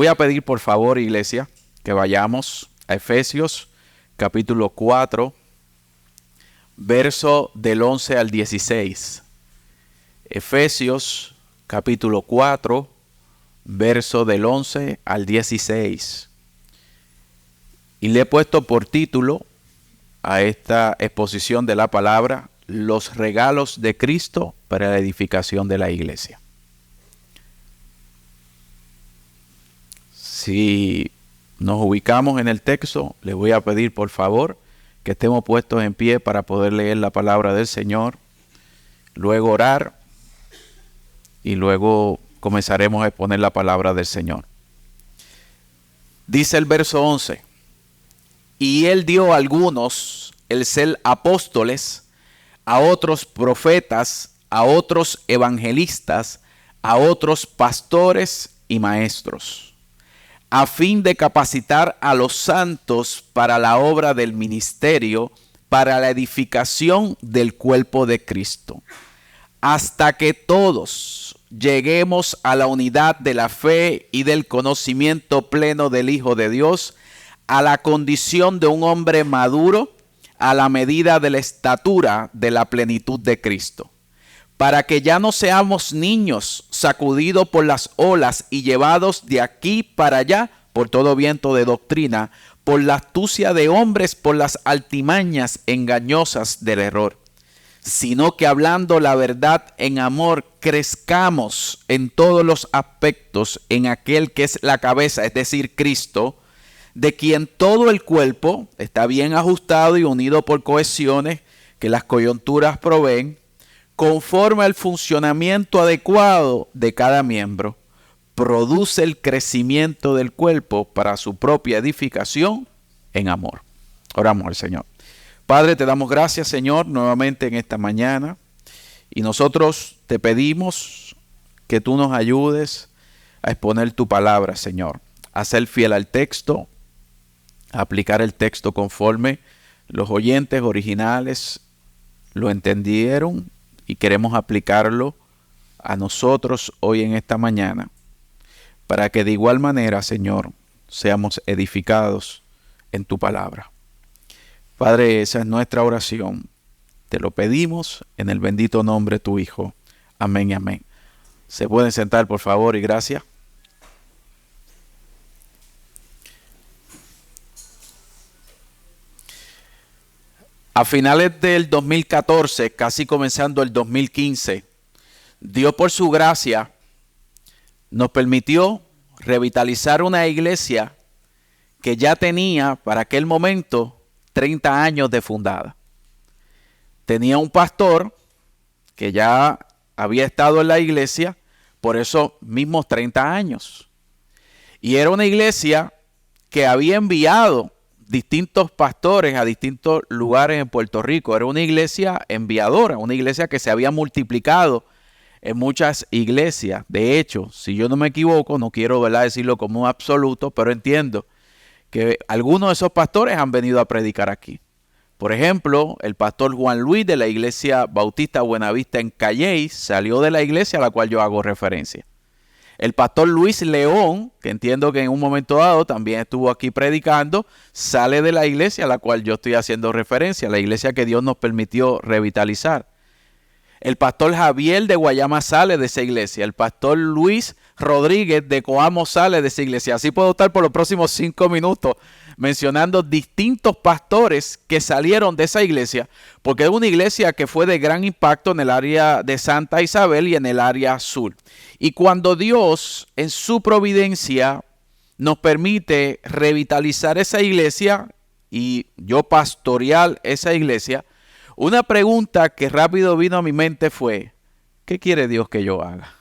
voy a pedir por favor, iglesia, que vayamos a Efesios capítulo 4, verso del 11 al 16. Efesios capítulo 4, verso del 11 al 16. Y le he puesto por título a esta exposición de la palabra: los regalos de Cristo para la edificación de la iglesia. Si nos ubicamos en el texto, les voy a pedir por favor que estemos puestos en pie para poder leer la palabra del Señor, luego orar y luego comenzaremos a exponer la palabra del Señor. Dice el verso 11: y Él dio a algunos el ser apóstoles, a otros profetas, a otros evangelistas, a otros pastores y maestros, a fin de capacitar a los santos para la obra del ministerio, para la edificación del cuerpo de Cristo, hasta que todos lleguemos a la unidad de la fe y del conocimiento pleno del Hijo de Dios, a la condición de un hombre maduro, a la medida de la estatura de la plenitud de Cristo, para que ya no seamos niños sacudidos por las olas y llevados de aquí para allá por todo viento de doctrina, por la astucia de hombres, por las artimañas engañosas del error, sino que hablando la verdad en amor, crezcamos en todos los aspectos en aquel que es la cabeza, es decir, Cristo, de quien todo el cuerpo está bien ajustado y unido por cohesiones que las coyunturas proveen, conforme al funcionamiento adecuado de cada miembro, produce el crecimiento del cuerpo para su propia edificación en amor. Oramos al Señor. Padre, te damos gracias, Señor, nuevamente en esta mañana, y nosotros te pedimos que tú nos ayudes a exponer tu palabra, Señor, a ser fiel al texto, a aplicar el texto conforme los oyentes originales lo entendieron, y queremos aplicarlo a nosotros hoy en esta mañana, para que de igual manera, Señor, seamos edificados en tu palabra. Padre, esa es nuestra oración. Te lo pedimos en el bendito nombre de tu Hijo. Amén y amén. ¿Se pueden sentar, por favor, y gracias? A finales del 2014, casi comenzando el 2015, Dios por su gracia nos permitió revitalizar una iglesia que ya tenía para aquel momento 30 años de fundada. Tenía un pastor que ya había estado en la iglesia por esos mismos 30 años. Y era una iglesia que había enviado distintos pastores a distintos lugares en Puerto Rico. Era una iglesia enviadora, una iglesia que se había multiplicado en muchas iglesias. De hecho, si yo no me equivoco, no quiero, ¿verdad?, decirlo como un absoluto, pero entiendo que algunos de esos pastores han venido a predicar aquí. Por ejemplo, el pastor Juan Luis de la iglesia Bautista Buenavista en Calley salió de la iglesia a la cual yo hago referencia. El pastor Luis León, que entiendo que en un momento dado también estuvo aquí predicando, sale de la iglesia a la cual yo estoy haciendo referencia, la iglesia que Dios nos permitió revitalizar. El pastor Javier de Guayama sale de esa iglesia. El pastor Luis Rodríguez de Coamo sale de esa iglesia. Así puedo estar por los próximos 5 minutos mencionando distintos pastores que salieron de esa iglesia, porque es una iglesia que fue de gran impacto en el área de Santa Isabel y en el área sur. Y cuando Dios en su providencia nos permite revitalizar esa iglesia y yo pastorear esa iglesia, una pregunta que rápido vino a mi mente fue: ¿qué quiere Dios que yo haga?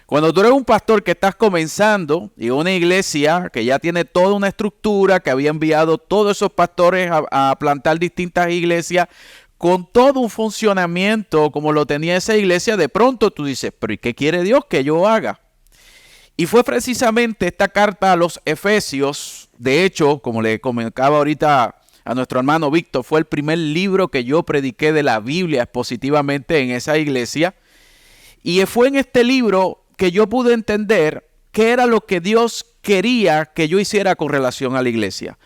Cuando tú eres un pastor que estás comenzando y una iglesia que ya tiene toda una estructura, que había enviado todos esos pastores a plantar distintas iglesias, con todo un funcionamiento como lo tenía esa iglesia, de pronto tú dices, ¿pero y qué quiere Dios que yo haga? Y fue precisamente esta carta a los Efesios, de hecho, como le comentaba ahorita a nuestro hermano Víctor, fue el primer libro que yo prediqué de la Biblia expositivamente en esa iglesia. Y fue en este libro que yo pude entender qué era lo que Dios quería que yo hiciera con relación a la iglesia.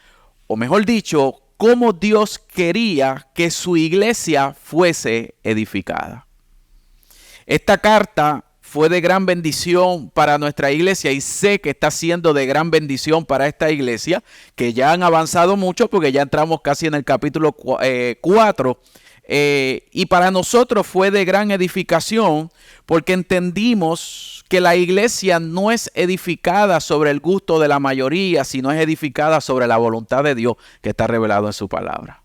O mejor dicho, cómo Dios quería que su iglesia fuese edificada. Esta carta fue de gran bendición para nuestra iglesia y sé que está siendo de gran bendición para esta iglesia, que ya han avanzado mucho porque ya entramos casi en el capítulo 4. Y para nosotros fue de gran edificación porque entendimos que la iglesia no es edificada sobre el gusto de la mayoría, sino es edificada sobre la voluntad de Dios que está revelado en su palabra.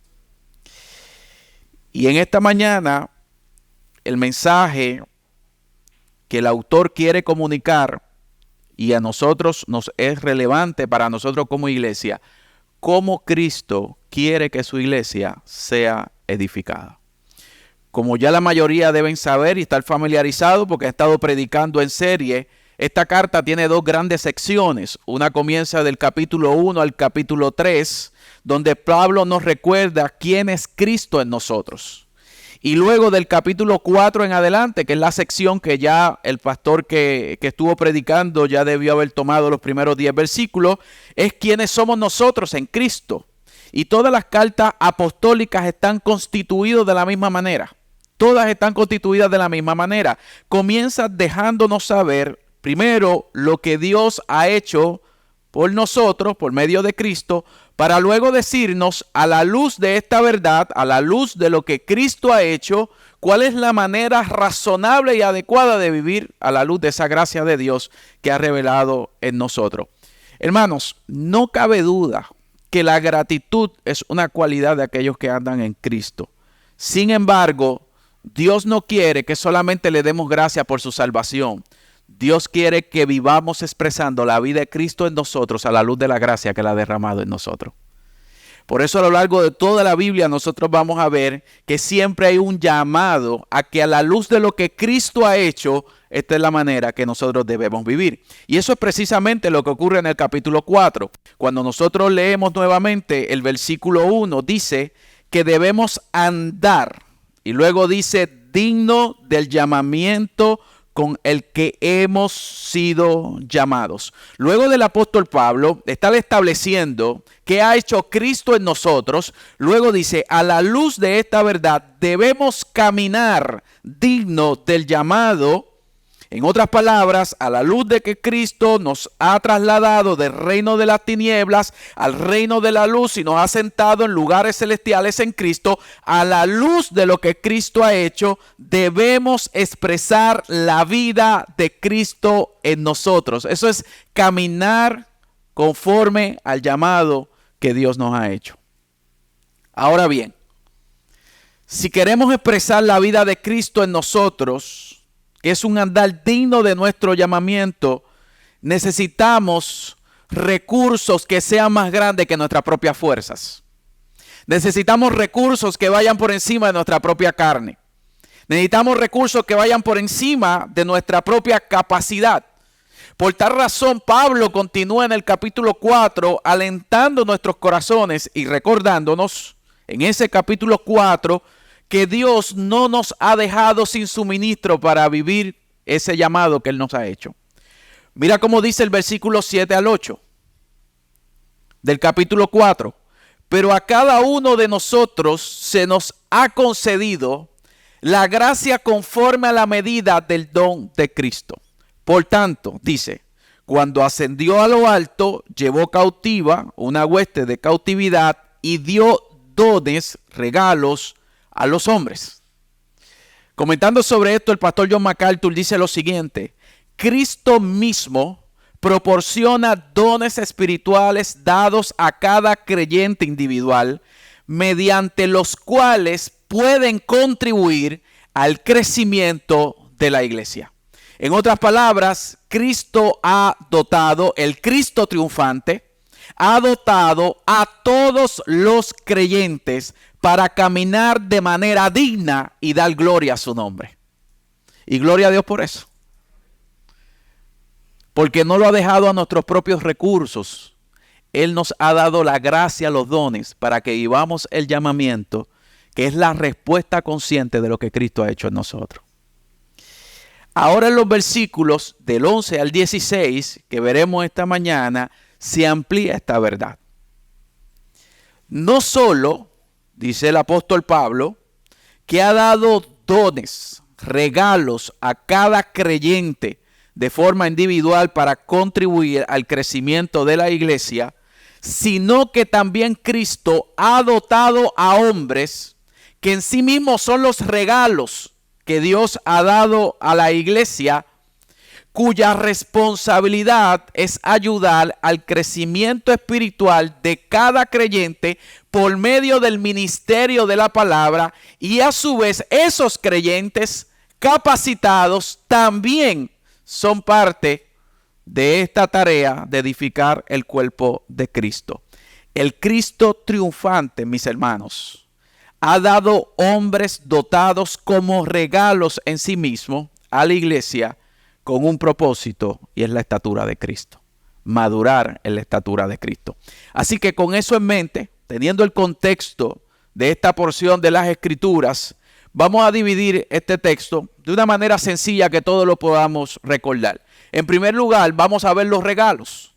Y en esta mañana, el mensaje que el autor quiere comunicar y a nosotros nos es relevante para nosotros como iglesia, cómo Cristo quiere que su iglesia sea edificada. Como ya la mayoría deben saber y estar familiarizados porque he estado predicando en serie, esta carta tiene dos grandes secciones. Una comienza del capítulo 1 al capítulo 3, donde Pablo nos recuerda quién es Cristo en nosotros. Y luego del capítulo 4 en adelante, que es la sección que ya el pastor que estuvo predicando ya debió haber tomado los primeros 10 versículos, es quiénes somos nosotros en Cristo. Y todas las cartas apostólicas están constituidas de la misma manera. Todas están constituidas de la misma manera. Comienza dejándonos saber primero lo que Dios ha hecho por nosotros, por medio de Cristo, para luego decirnos a la luz de esta verdad, a la luz de lo que Cristo ha hecho, cuál es la manera razonable y adecuada de vivir a la luz de esa gracia de Dios que ha revelado en nosotros. Hermanos, no cabe duda que la gratitud es una cualidad de aquellos que andan en Cristo. Sin embargo, Dios no quiere que solamente le demos gracias por su salvación. Dios quiere que vivamos expresando la vida de Cristo en nosotros a la luz de la gracia que Él ha derramado en nosotros. Por eso a lo largo de toda la Biblia nosotros vamos a ver que siempre hay un llamado a que a la luz de lo que Cristo ha hecho, esta es la manera que nosotros debemos vivir. Y eso es precisamente lo que ocurre en el capítulo 4. Cuando nosotros leemos nuevamente el versículo 1, dice que debemos andar. Y luego dice, digno del llamamiento con el que hemos sido llamados. Luego del apóstol Pablo está estableciendo qué ha hecho Cristo en nosotros. Luego dice, a la luz de esta verdad debemos caminar digno del llamado. En otras palabras, a la luz de que Cristo nos ha trasladado del reino de las tinieblas al reino de la luz y nos ha sentado en lugares celestiales en Cristo, a la luz de lo que Cristo ha hecho, debemos expresar la vida de Cristo en nosotros. Eso es caminar conforme al llamado que Dios nos ha hecho. Ahora bien, si queremos expresar la vida de Cristo en nosotros, que es un andar digno de nuestro llamamiento, necesitamos recursos que sean más grandes que nuestras propias fuerzas. Necesitamos recursos que vayan por encima de nuestra propia carne. Necesitamos recursos que vayan por encima de nuestra propia capacidad. Por tal razón, Pablo continúa en el capítulo 4 alentando nuestros corazones y recordándonos en ese capítulo 4 que Dios no nos ha dejado sin suministro para vivir ese llamado que Él nos ha hecho. Mira cómo dice el versículo 7 al 8 del capítulo 4. Pero a cada uno de nosotros se nos ha concedido la gracia conforme a la medida del don de Cristo. Por tanto, dice, cuando ascendió a lo alto, llevó cautiva una hueste de cautividad y dio dones, regalos a los hombres. Comentando sobre esto, el pastor John MacArthur dice lo siguiente: Cristo mismo proporciona dones espirituales dados a cada creyente individual, mediante los cuales pueden contribuir al crecimiento de la iglesia. En otras palabras, Cristo ha dotado, el Cristo triunfante, ha dotado a todos los creyentes para caminar de manera digna y dar gloria a su nombre. Y gloria a Dios por eso. Porque no lo ha dejado a nuestros propios recursos. Él nos ha dado la gracia, los dones, para que vivamos el llamamiento, que es la respuesta consciente de lo que Cristo ha hecho en nosotros. Ahora en los versículos del 11 al 16 que veremos esta mañana, se amplía esta verdad. No solo, dice el apóstol Pablo, que ha dado dones, regalos a cada creyente de forma individual para contribuir al crecimiento de la iglesia, sino que también Cristo ha dotado a hombres que en sí mismos son los regalos que Dios ha dado a la iglesia, cuya responsabilidad es ayudar al crecimiento espiritual de cada creyente por medio del ministerio de la palabra, y a su vez esos creyentes capacitados también son parte de esta tarea de edificar el cuerpo de Cristo. El Cristo triunfante, mis hermanos, ha dado hombres dotados como regalos en sí mismo a la iglesia con un propósito, y es la estatura de Cristo. Madurar en la estatura de Cristo. Así que con eso en mente, teniendo el contexto de esta porción de las Escrituras, vamos a dividir este texto de una manera sencilla que todos lo podamos recordar. En primer lugar, vamos a ver los regalos.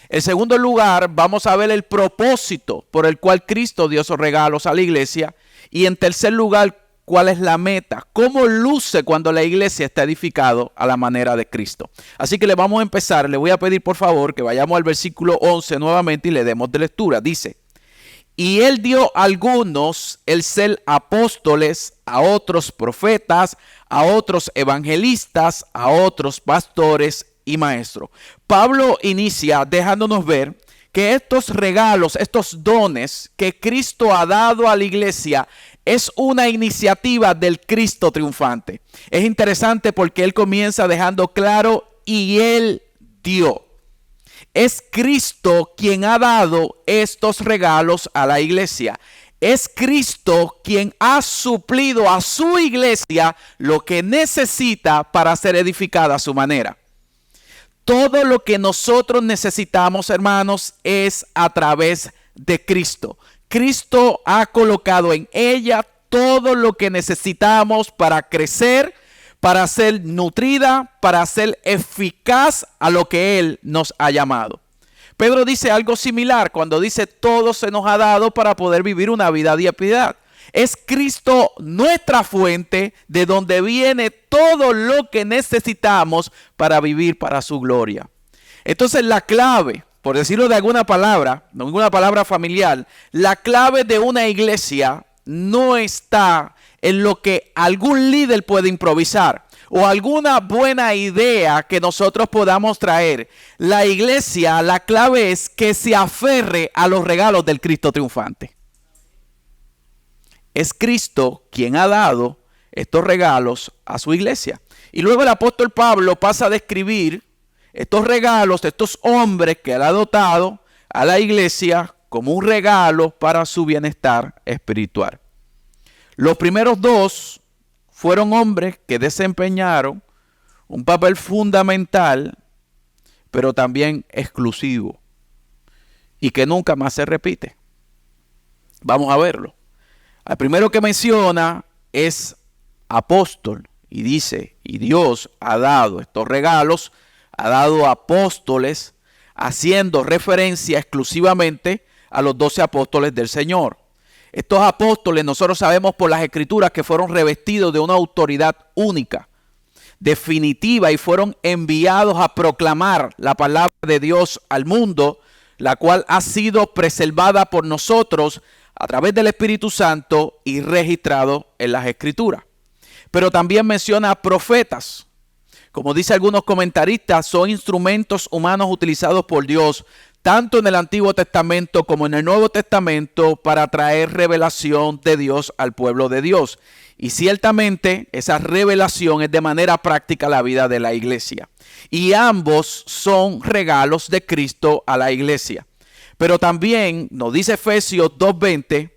En segundo lugar, vamos a ver el propósito por el cual Cristo dio esos regalos a la iglesia. Y en tercer lugar, cuál es la meta, cómo luce cuando la iglesia está edificada a la manera de Cristo. Así que le vamos a empezar. Le voy a pedir por favor que vayamos al versículo 11 nuevamente y le demos de lectura. Dice: y él dio a algunos el ser apóstoles, a otros profetas, a otros evangelistas, a otros pastores y maestros. Pablo inicia dejándonos ver que estos regalos, estos dones que Cristo ha dado a la iglesia, es una iniciativa del Cristo triunfante. Es interesante porque él comienza dejando claro: y él dio. Es Cristo quien ha dado estos regalos a la iglesia. Es Cristo quien ha suplido a su iglesia lo que necesita para ser edificada a su manera. Todo lo que nosotros necesitamos, hermanos, es a través de Cristo. Cristo ha colocado en ella todo lo que necesitamos para crecer, para ser nutrida, para ser eficaz a lo que Él nos ha llamado. Pedro dice algo similar cuando dice: todo se nos ha dado para poder vivir una vida de piedad. Es Cristo nuestra fuente, de donde viene todo lo que necesitamos para vivir para su gloria. Entonces la clave, por decirlo de alguna palabra familiar, la clave de una iglesia no está en lo que algún líder puede improvisar o alguna buena idea que nosotros podamos traer. La iglesia, la clave es que se aferre a los regalos del Cristo triunfante. Es Cristo quien ha dado estos regalos a su iglesia. Y luego el apóstol Pablo pasa a describir estos regalos, estos hombres que él ha dotado a la iglesia como un regalo para su bienestar espiritual. Los primeros dos fueron hombres que desempeñaron un papel fundamental, pero también exclusivo, y que nunca más se repite. Vamos a verlo. El primero que menciona es apóstol, y dice: y Dios ha dado estos regalos, ha dado apóstoles, haciendo referencia exclusivamente a los 12 apóstoles del Señor. Estos apóstoles, nosotros sabemos por las Escrituras que fueron revestidos de una autoridad única, definitiva, y fueron enviados a proclamar la palabra de Dios al mundo, la cual ha sido preservada por nosotros a través del Espíritu Santo y registrado en las Escrituras. Pero también menciona profetas. Como dice algunos comentaristas, son instrumentos humanos utilizados por Dios, tanto en el Antiguo Testamento como en el Nuevo Testamento, para traer revelación de Dios al pueblo de Dios. Y ciertamente esa revelación es de manera práctica la vida de la iglesia. Y ambos son regalos de Cristo a la iglesia. Pero también nos dice Efesios 2:20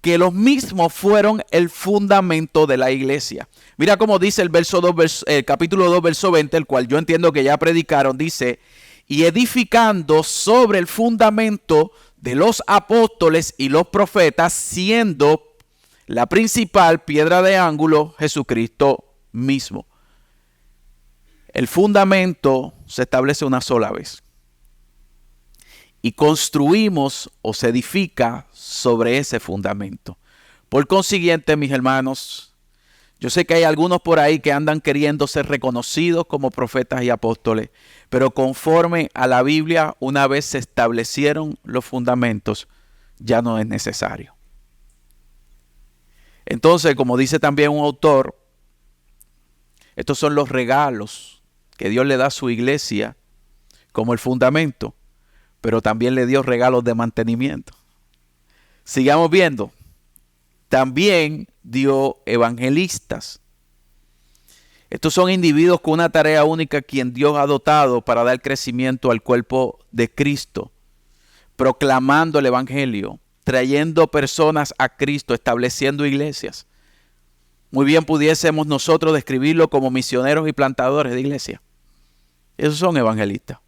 que los mismos fueron el fundamento de la iglesia. Mira cómo dice el capítulo 2, verso 20, el cual yo entiendo que ya predicaron. Dice: y edificando sobre el fundamento de los apóstoles y los profetas, siendo la principal piedra de ángulo Jesucristo mismo. El fundamento se establece una sola vez. Y construimos o se edifica sobre ese fundamento. Por consiguiente, mis hermanos, yo sé que hay algunos por ahí que andan queriendo ser reconocidos como profetas y apóstoles, pero conforme a la Biblia, una vez se establecieron los fundamentos, ya no es necesario. Entonces, como dice también un autor, estos son los regalos que Dios le da a su iglesia como el fundamento, pero también le dio regalos de mantenimiento. Sigamos viendo. También dio evangelistas. Estos son individuos con una tarea única quien Dios ha dotado para dar crecimiento al cuerpo de Cristo, proclamando el evangelio, trayendo personas a Cristo, estableciendo iglesias. Muy bien pudiésemos nosotros describirlo como misioneros y plantadores de iglesia. Esos son evangelistas.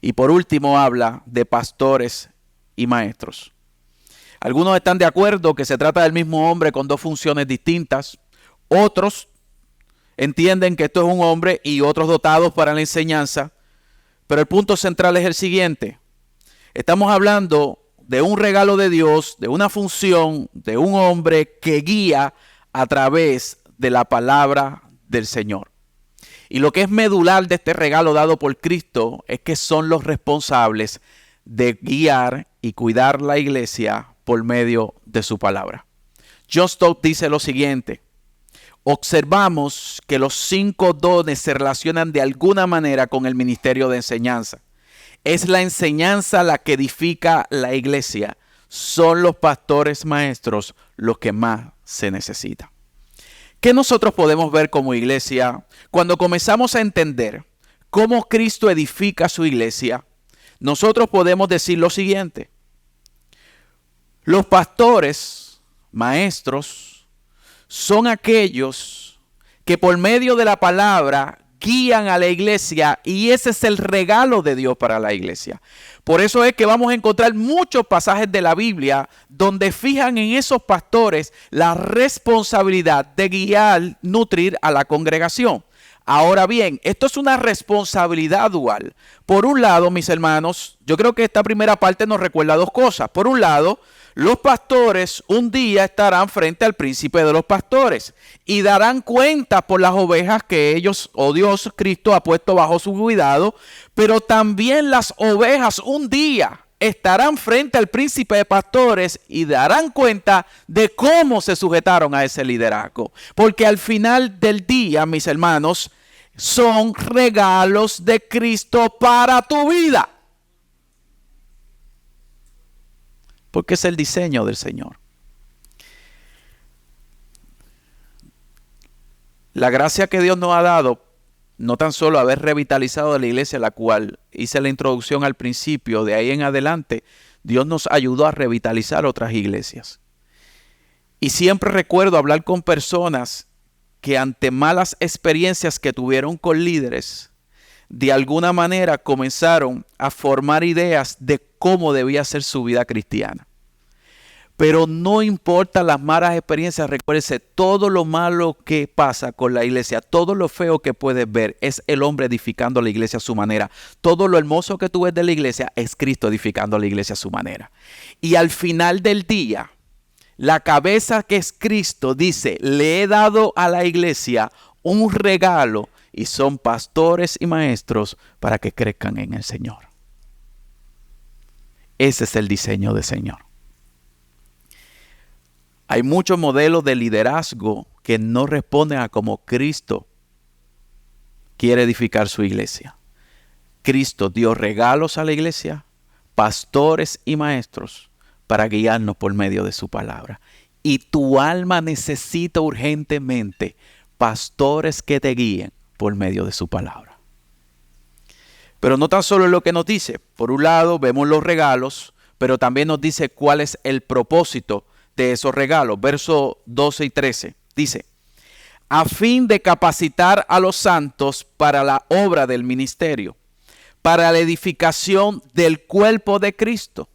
Y por último habla de pastores y maestros. Algunos están de acuerdo que se trata del mismo hombre con dos funciones distintas. Otros entienden que esto es un hombre y otros dotados para la enseñanza. Pero el punto central es el siguiente. Estamos hablando de un regalo de Dios, de una función de un hombre que guía a través de la palabra del Señor. Y lo que es medular de este regalo dado por Cristo es que son los responsables de guiar y cuidar la iglesia por medio de su palabra. John Stott dice lo siguiente: observamos que los 5 dones se relacionan de alguna manera con el ministerio de enseñanza. Es la enseñanza la que edifica la iglesia. Son los pastores maestros los que más se necesitan. ¿Qué nosotros podemos ver como iglesia cuando comenzamos a entender cómo Cristo edifica su iglesia? Nosotros podemos decir lo siguiente: los pastores, maestros, son aquellos que por medio de la palabra guían a la iglesia, y ese es el regalo de Dios para la iglesia. Por eso es que vamos a encontrar muchos pasajes de la Biblia donde fijan en esos pastores la responsabilidad de guiar, nutrir a la congregación. Ahora bien, esto es una responsabilidad dual. Por un lado, mis hermanos, yo creo que esta primera parte nos recuerda dos cosas. Por un lado, los pastores un día estarán frente al príncipe de los pastores y darán cuenta por las ovejas que ellos, o Dios, Cristo, ha puesto bajo su cuidado, pero también las ovejas un día estarán frente al príncipe de pastores y darán cuenta de cómo se sujetaron a ese liderazgo. Porque al final del día, mis hermanos, son regalos de Cristo para tu vida. Porque es el diseño del Señor. La gracia que Dios nos ha dado, no tan solo haber revitalizado la iglesia, la cual hice la introducción al principio, de ahí en adelante, Dios nos ayudó a revitalizar otras iglesias. Y siempre recuerdo hablar con personas que ante malas experiencias que tuvieron con líderes, de alguna manera comenzaron a formar ideas de cómo debía ser su vida cristiana. Pero no importa las malas experiencias, recuérdese, todo lo malo que pasa con la iglesia, todo lo feo que puedes ver, es el hombre edificando la iglesia a su manera. Todo lo hermoso que tú ves de la iglesia es Cristo edificando la iglesia a su manera. Y al final del día, la cabeza que es Cristo dice: le he dado a la iglesia un regalo, y son pastores y maestros para que crezcan en el Señor. Ese es el diseño del Señor. Hay muchos modelos de liderazgo que no responden a cómo Cristo quiere edificar su iglesia. Cristo dio regalos a la iglesia, pastores y maestros, para guiarnos por medio de su palabra. Y tu alma necesita urgentemente pastores que te guíen por medio de su palabra. Pero no tan solo es lo que nos dice. Por un lado vemos los regalos, pero también nos dice cuál es el propósito de esos regalos. Versos 12 y 13 dice: a fin de capacitar a los santos para la obra del ministerio, para la edificación del cuerpo de Cristo,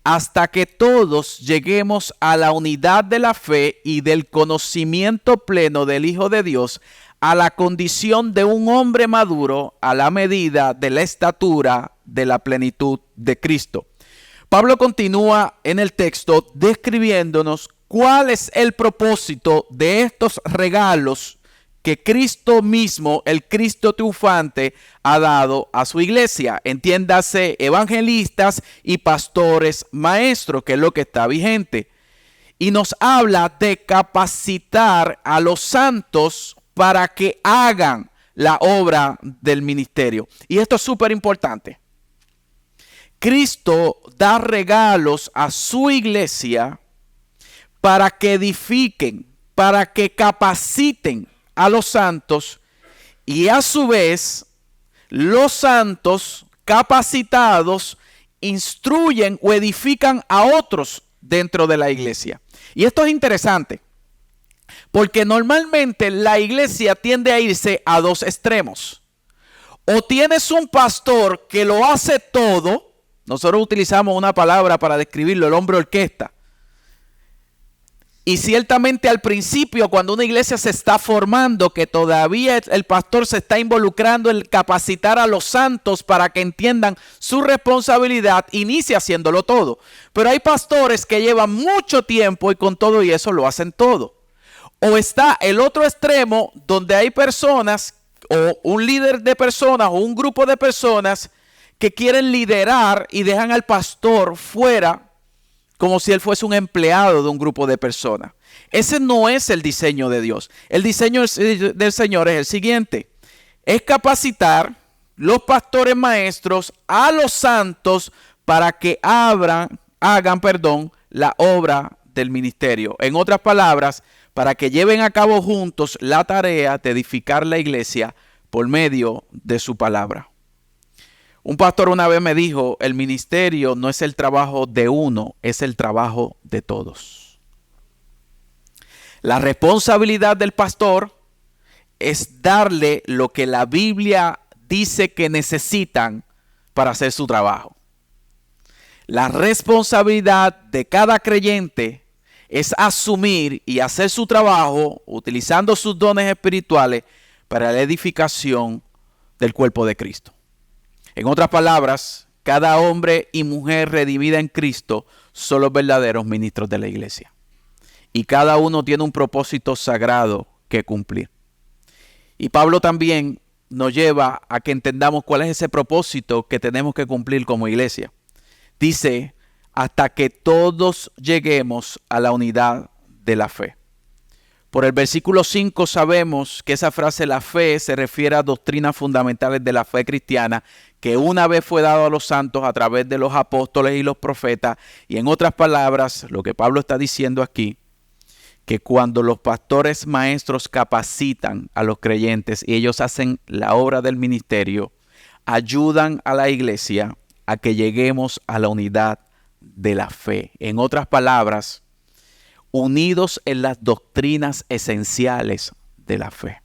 hasta que todos lleguemos a la unidad de la fe y del conocimiento pleno del Hijo de Dios, a la condición de un hombre maduro a la medida de la estatura de la plenitud de Cristo. Pablo continúa en el texto describiéndonos cuál es el propósito de estos regalos que Cristo mismo, el Cristo triunfante, ha dado a su iglesia. Entiéndase, evangelistas y pastores maestros, que es lo que está vigente. Y nos habla de capacitar a los santos para que hagan la obra del ministerio. Y esto es súper importante. Cristo da regalos a su iglesia para que edifiquen, para que capaciten a los santos, y a su vez los santos capacitados instruyen o edifican a otros dentro de la iglesia. Y esto es interesante, porque normalmente la iglesia tiende a irse a dos extremos. O tienes un pastor que lo hace todo. Nosotros utilizamos una palabra para describirlo, el hombre orquesta. Y ciertamente al principio, cuando una iglesia se está formando, que todavía el pastor se está involucrando en capacitar a los santos para que entiendan su responsabilidad, inicia haciéndolo todo. Pero hay pastores que llevan mucho tiempo y con todo y eso lo hacen todo. O está el otro extremo, donde hay personas o un líder de personas o un grupo de personas que quieren liderar y dejan al pastor fuera como si él fuese un empleado de un grupo de personas. Ese no es el diseño de Dios. El diseño del Señor es el siguiente: es capacitar los pastores maestros a los santos para que hagan la obra del ministerio. En otras palabras, para que lleven a cabo juntos la tarea de edificar la iglesia por medio de su palabra. Un pastor una vez me dijo, el ministerio no es el trabajo de uno, es el trabajo de todos. La responsabilidad del pastor es darle lo que la Biblia dice que necesitan para hacer su trabajo. La responsabilidad de cada creyente es asumir y hacer su trabajo utilizando sus dones espirituales para la edificación del cuerpo de Cristo. En otras palabras, cada hombre y mujer redimida en Cristo son los verdaderos ministros de la iglesia. Y cada uno tiene un propósito sagrado que cumplir. Y Pablo también nos lleva a que entendamos cuál es ese propósito que tenemos que cumplir como iglesia. Dice, hasta que todos lleguemos a la unidad de la fe. Por el versículo 5 sabemos que esa frase, la fe, se refiere a doctrinas fundamentales de la fe cristiana, que una vez fue dado a los santos a través de los apóstoles y los profetas. Y en otras palabras, lo que Pablo está diciendo aquí, que cuando los pastores maestros capacitan a los creyentes y ellos hacen la obra del ministerio, ayudan a la iglesia a que lleguemos a la unidad de la fe. En otras palabras, unidos en las doctrinas esenciales de la fe.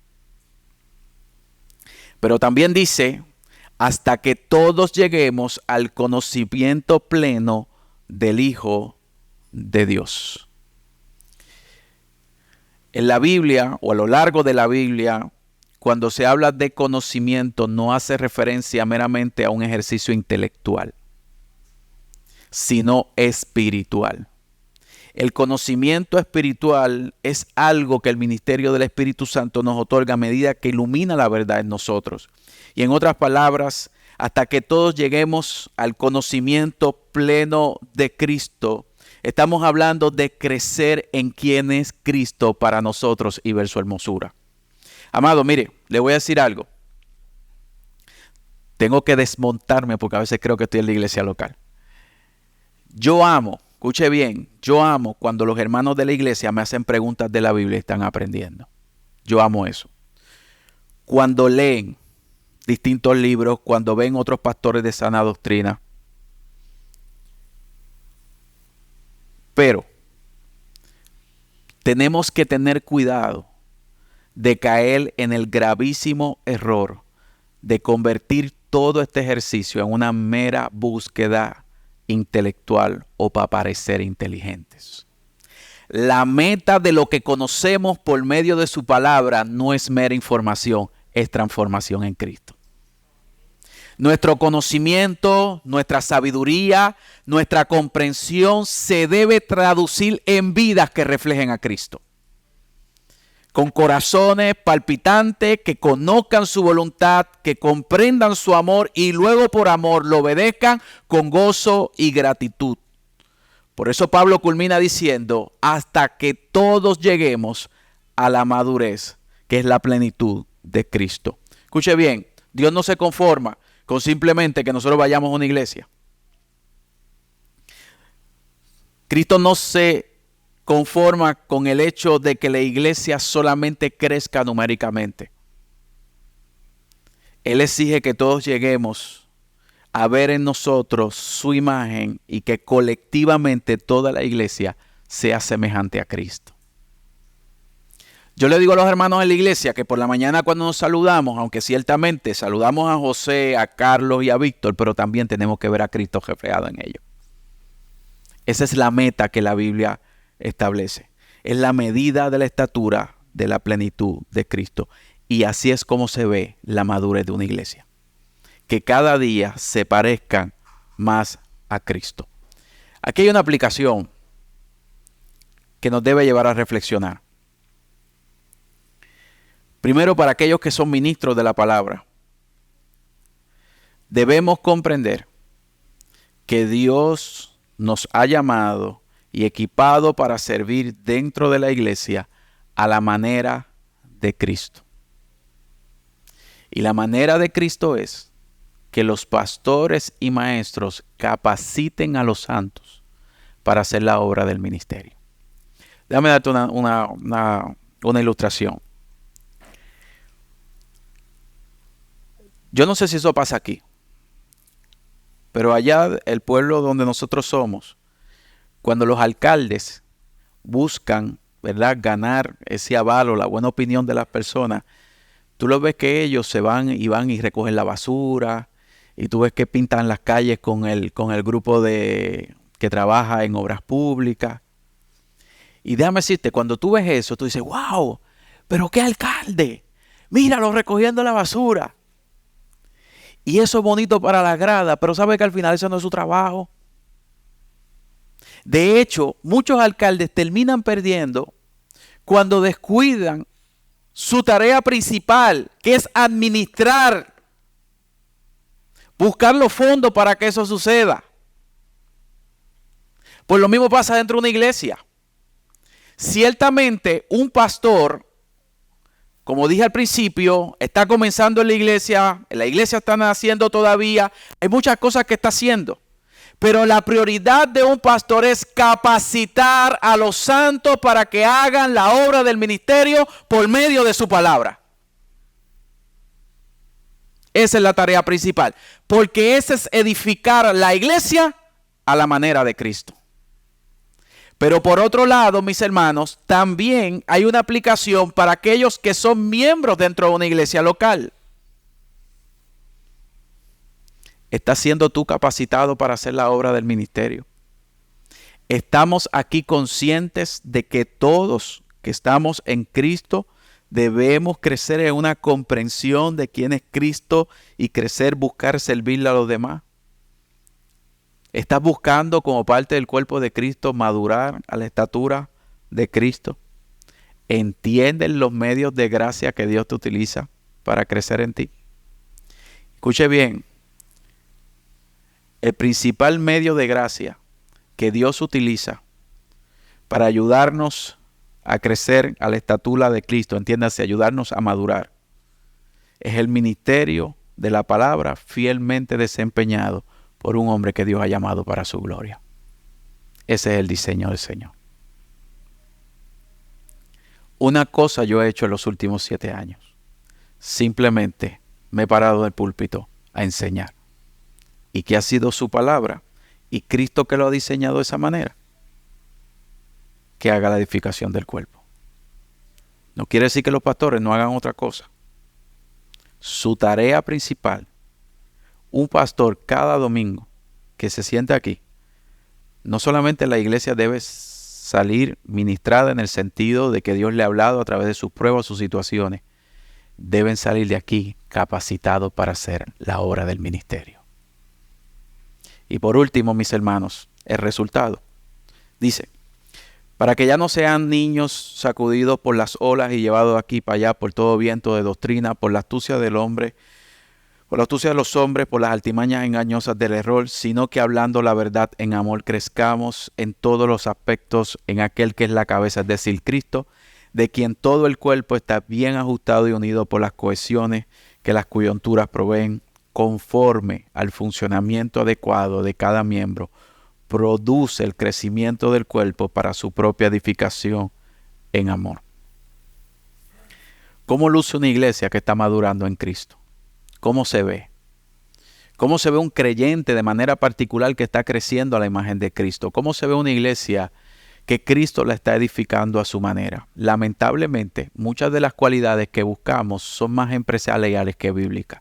Pero también dice, hasta que todos lleguemos al conocimiento pleno del Hijo de Dios. En la Biblia, o a lo largo de la Biblia, cuando se habla de conocimiento, no hace referencia meramente a un ejercicio intelectual, sino espiritual. El conocimiento espiritual es algo que el ministerio del Espíritu Santo nos otorga a medida que ilumina la verdad en nosotros. Y en otras palabras, hasta que todos lleguemos al conocimiento pleno de Cristo, estamos hablando de crecer en quién es Cristo para nosotros y ver su hermosura. Amado, mire, le voy a decir algo. Tengo que desmontarme porque a veces creo que estoy en la iglesia local. Yo amo, escuche bien, yo amo cuando los hermanos de la iglesia me hacen preguntas de la Biblia y están aprendiendo. Yo amo eso. Cuando leen distintos libros, cuando ven otros pastores de sana doctrina. Pero tenemos que tener cuidado de caer en el gravísimo error de convertir todo este ejercicio en una mera búsqueda intelectual o para parecer inteligentes. La meta de lo que conocemos por medio de su palabra no es mera información, es transformación en Cristo. Nuestro conocimiento, nuestra sabiduría, nuestra comprensión se debe traducir en vidas que reflejen a Cristo. Con corazones palpitantes, que conozcan su voluntad, que comprendan su amor y luego por amor lo obedezcan con gozo y gratitud. Por eso Pablo culmina diciendo, hasta que todos lleguemos a la madurez, que es la plenitud de Cristo. Escuche bien, Dios no se conforma con simplemente que nosotros vayamos a una iglesia. Cristo no se conforma con el hecho de que la iglesia solamente crezca numéricamente. Él exige que todos lleguemos a ver en nosotros su imagen y que colectivamente toda la iglesia sea semejante a Cristo. Yo le digo a los hermanos en la iglesia que por la mañana cuando nos saludamos, aunque ciertamente saludamos a José, a Carlos y a Víctor, pero también tenemos que ver a Cristo reflejado en ellos. Esa es la meta que la Biblia establece. Es la medida de la estatura de la plenitud de Cristo. Y así es como se ve la madurez de una iglesia. Que cada día se parezcan más a Cristo. Aquí hay una aplicación que nos debe llevar a reflexionar. Primero, para aquellos que son ministros de la palabra, debemos comprender que Dios nos ha llamado y equipado para servir dentro de la iglesia a la manera de Cristo. Y la manera de Cristo es que los pastores y maestros capaciten a los santos para hacer la obra del ministerio. Déjame darte una ilustración. Yo no sé si eso pasa aquí, pero allá, el pueblo donde nosotros somos, cuando los alcaldes buscan, ¿verdad?, ganar ese aval o la buena opinión de las personas, tú lo ves que ellos se van y recogen la basura, y tú ves que pintan las calles con el grupo que trabaja en obras públicas. Y déjame decirte, cuando tú ves eso, tú dices, wow, pero qué alcalde, míralo recogiendo la basura. Y eso es bonito para la grada, pero sabe que al final eso no es su trabajo. De hecho, muchos alcaldes terminan perdiendo cuando descuidan su tarea principal, que es administrar, buscar los fondos para que eso suceda. Pues lo mismo pasa dentro de una iglesia. Ciertamente, un pastor, como dije al principio, está comenzando en la iglesia está naciendo todavía, hay muchas cosas que está haciendo. Pero la prioridad de un pastor es capacitar a los santos para que hagan la obra del ministerio por medio de su palabra. Esa es la tarea principal, porque ese es edificar la iglesia a la manera de Cristo. Pero por otro lado, mis hermanos, también hay una aplicación para aquellos que son miembros dentro de una iglesia local. ¿Estás siendo tú capacitado para hacer la obra del ministerio? Estamos aquí conscientes de que todos que estamos en Cristo debemos crecer en una comprensión de quién es Cristo y crecer, buscar servirle a los demás. ¿Estás buscando como parte del cuerpo de Cristo madurar a la estatura de Cristo? ¿Entiendes los medios de gracia que Dios te utiliza para crecer en ti? Escuche bien. El principal medio de gracia que Dios utiliza para ayudarnos a crecer a la estatura de Cristo, entiéndase, ayudarnos a madurar, es el ministerio de la palabra fielmente desempeñado por un hombre que Dios ha llamado para su gloria. Ese es el diseño del Señor. Una cosa yo he hecho en los últimos 7 años. Simplemente me he parado del púlpito a enseñar. ¿Y qué ha sido su palabra? Y Cristo que lo ha diseñado de esa manera. Que haga la edificación del cuerpo. No quiere decir que los pastores no hagan otra cosa. Su tarea principal, un pastor cada domingo que se sienta aquí, no solamente la iglesia debe salir ministrada en el sentido de que Dios le ha hablado a través de sus pruebas, sus situaciones, deben salir de aquí capacitados para hacer la obra del ministerio. Y por último, mis hermanos, el resultado. Dice, para que ya no sean niños sacudidos por las olas y llevados de aquí para allá por todo viento de doctrina, por la astucia del hombre, por la astucia de los hombres, por las altimañas engañosas del error, sino que hablando la verdad en amor crezcamos en todos los aspectos en aquel que es la cabeza, es decir, Cristo, de quien todo el cuerpo está bien ajustado y unido por las cohesiones que las coyunturas proveen, conforme al funcionamiento adecuado de cada miembro, produce el crecimiento del cuerpo para su propia edificación en amor. ¿Cómo luce una iglesia que está madurando en Cristo? ¿Cómo se ve? ¿Cómo se ve un creyente de manera particular que está creciendo a la imagen de Cristo? ¿Cómo se ve una iglesia que Cristo la está edificando a su manera? Lamentablemente, muchas de las cualidades que buscamos son más empresariales que bíblicas.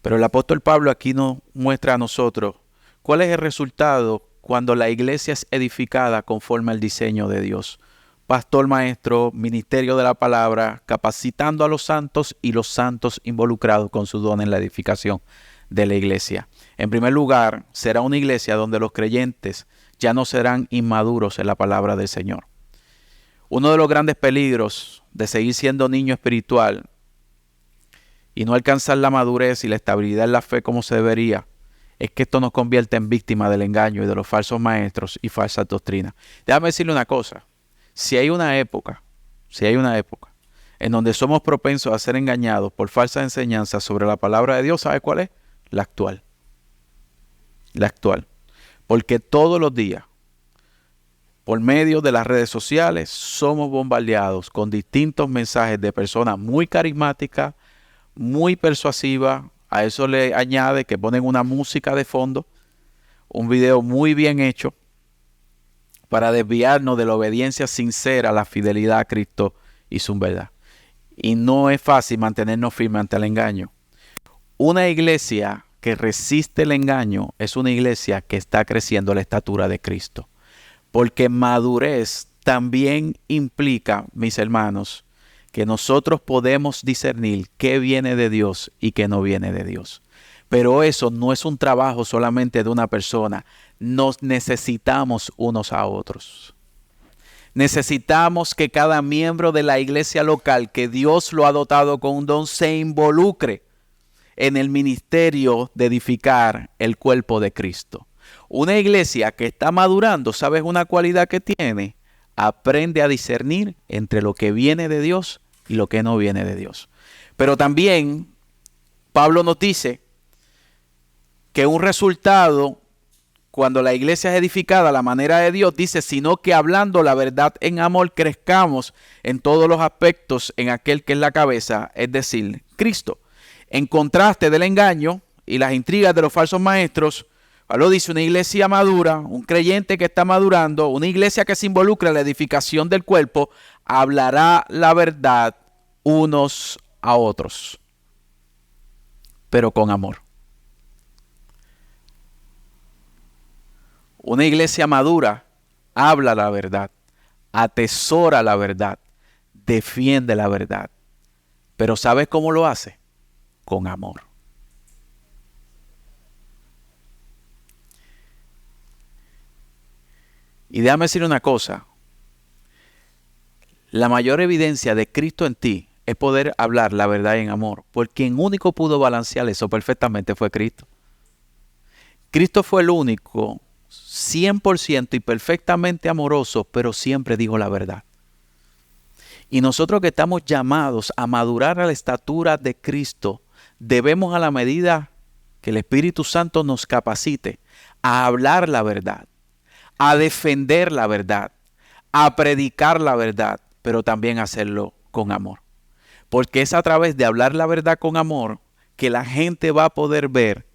Pero el apóstol Pablo aquí nos muestra a nosotros cuál es el resultado cuando la iglesia es edificada conforme al diseño de Dios. Pastor, maestro, ministerio de la palabra, capacitando a los santos y los santos involucrados con su don en la edificación de la iglesia. En primer lugar, será una iglesia donde los creyentes ya no serán inmaduros en la palabra del Señor. Uno de los grandes peligros de seguir siendo niño espiritual y no alcanzar la madurez y la estabilidad en la fe como se debería, es que esto nos convierte en víctimas del engaño y de los falsos maestros y falsas doctrinas. Déjame decirle una cosa. Si hay una época en donde somos propensos a ser engañados por falsas enseñanzas sobre la palabra de Dios, ¿sabe cuál es? La actual. La actual. Porque todos los días, por medio de las redes sociales, somos bombardeados con distintos mensajes de personas muy carismáticas, muy persuasivas. A eso le añade que ponen una música de fondo, un video muy bien hecho, para desviarnos de la obediencia sincera a la fidelidad a Cristo y su verdad. Y no es fácil mantenernos firmes ante el engaño. Una iglesia que resiste el engaño es una iglesia que está creciendo la estatura de Cristo. Porque madurez también implica, mis hermanos, que nosotros podemos discernir qué viene de Dios y qué no viene de Dios. Pero eso no es un trabajo solamente de una persona. Nos necesitamos unos a otros. Necesitamos que cada miembro de la iglesia local, que Dios lo ha dotado con un don, se involucre en el ministerio de edificar el cuerpo de Cristo. Una iglesia que está madurando, ¿sabes una cualidad que tiene? Aprende a discernir entre lo que viene de Dios y lo que no viene de Dios. Pero también Pablo nos dice que un resultado cuando la iglesia es edificada a la manera de Dios, dice, sino que hablando la verdad en amor crezcamos en todos los aspectos en aquel que es la cabeza, es decir, Cristo. En contraste del engaño y las intrigas de los falsos maestros, Pablo dice una iglesia madura, un creyente que está madurando, una iglesia que se involucra en la edificación del cuerpo, hablará la verdad unos a otros, pero con amor. Una iglesia madura habla la verdad, atesora la verdad, defiende la verdad. Pero ¿sabes cómo lo hace? Con amor. Y déjame decir una cosa. La mayor evidencia de Cristo en ti es poder hablar la verdad en amor. Porque quien único pudo balancear eso perfectamente fue Cristo. Cristo fue el único 100% y perfectamente amoroso, pero siempre dijo la verdad. Y nosotros que estamos llamados a madurar a la estatura de Cristo, debemos a la medida que el Espíritu Santo nos capacite a hablar la verdad, a defender la verdad, a predicar la verdad, pero también hacerlo con amor. Porque es a través de hablar la verdad con amor que la gente va a poder ver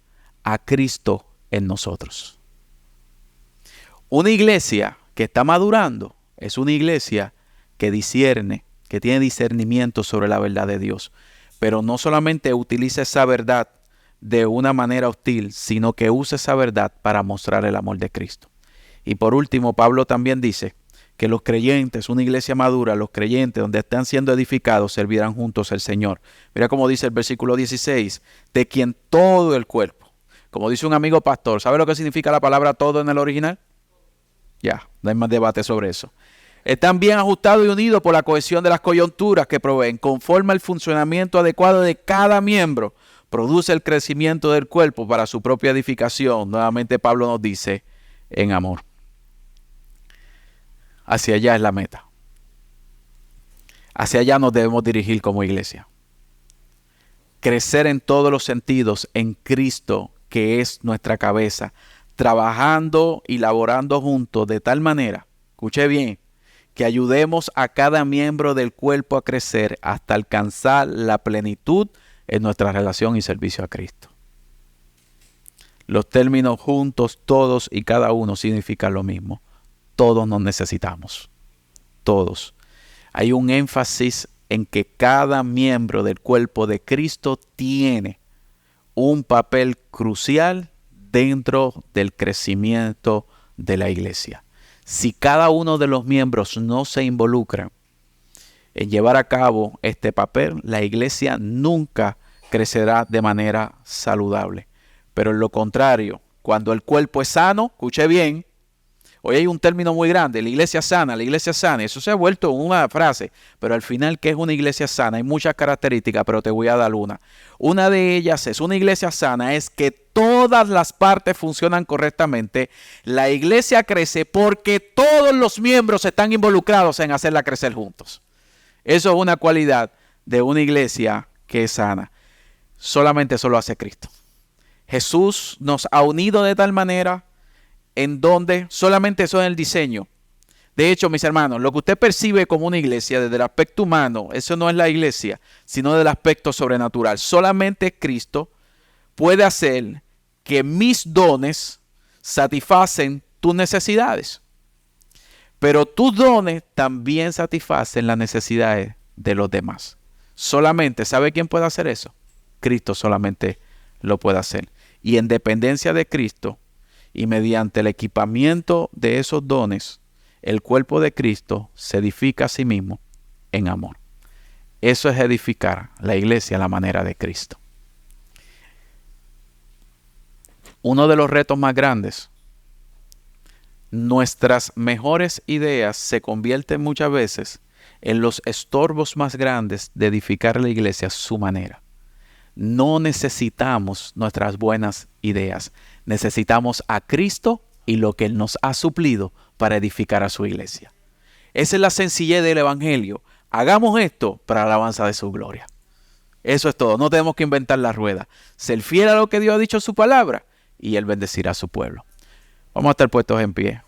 a Cristo en nosotros. Una iglesia que está madurando es una iglesia que discierne, que tiene discernimiento sobre la verdad de Dios. Pero no solamente utiliza esa verdad de una manera hostil, sino que usa esa verdad para mostrar el amor de Cristo. Y por último, Pablo también dice que los creyentes, una iglesia madura, los creyentes donde están siendo edificados, servirán juntos al Señor. Mira cómo dice el versículo 16, de quien todo el cuerpo, como dice un amigo pastor, ¿sabe lo que significa la palabra todo en el original? Ya, no hay más debate sobre eso. Están bien ajustados y unidos por la cohesión de las coyunturas que proveen, conforme al funcionamiento adecuado de cada miembro, produce el crecimiento del cuerpo para su propia edificación. Nuevamente Pablo nos dice, en amor. Hacia allá es la meta. Hacia allá nos debemos dirigir como iglesia. Crecer en todos los sentidos en Cristo, que es nuestra cabeza, trabajando y laborando juntos de tal manera, escuche bien, que ayudemos a cada miembro del cuerpo a crecer hasta alcanzar la plenitud en nuestra relación y servicio a Cristo. Los términos juntos, todos y cada uno significan lo mismo. Todos nos necesitamos. Todos. Hay un énfasis en que cada miembro del cuerpo de Cristo tiene un papel crucial dentro del crecimiento de la iglesia. Si cada uno de los miembros no se involucra en llevar a cabo este papel, la iglesia nunca crecerá de manera saludable. Pero en lo contrario, cuando el cuerpo es sano, escuche bien, hoy hay un término muy grande, la iglesia sana, eso se ha vuelto una frase, pero al final, ¿qué es una iglesia sana? Hay muchas características, pero te voy a dar una. Una de ellas es, una iglesia sana es que todas las partes funcionan correctamente. La iglesia crece porque todos los miembros están involucrados en hacerla crecer juntos. Eso es una cualidad de una iglesia que es sana. Solamente eso lo hace Cristo. Jesús nos ha unido de tal manera en donde solamente eso es el diseño. De hecho, mis hermanos, lo que usted percibe como una iglesia desde el aspecto humano, eso no es la iglesia, sino del aspecto sobrenatural. Solamente Cristo puede hacer que mis dones satisfacen tus necesidades. Pero tus dones también satisfacen las necesidades de los demás. Solamente, ¿sabe quién puede hacer eso? Cristo solamente lo puede hacer. Y en dependencia de Cristo y mediante el equipamiento de esos dones, el cuerpo de Cristo se edifica a sí mismo en amor. Eso es edificar la iglesia a la manera de Cristo. Uno de los retos más grandes, nuestras mejores ideas se convierten muchas veces en los estorbos más grandes de edificar la iglesia a su manera. No necesitamos nuestras buenas ideas. Necesitamos a Cristo y lo que Él nos ha suplido para edificar a su iglesia. Esa es la sencillez del Evangelio. Hagamos esto para la alabanza de su gloria. Eso es todo. No tenemos que inventar la rueda. Ser fiel a lo que Dios ha dicho en su palabra y Él bendecirá a su pueblo. Vamos a estar puestos en pie.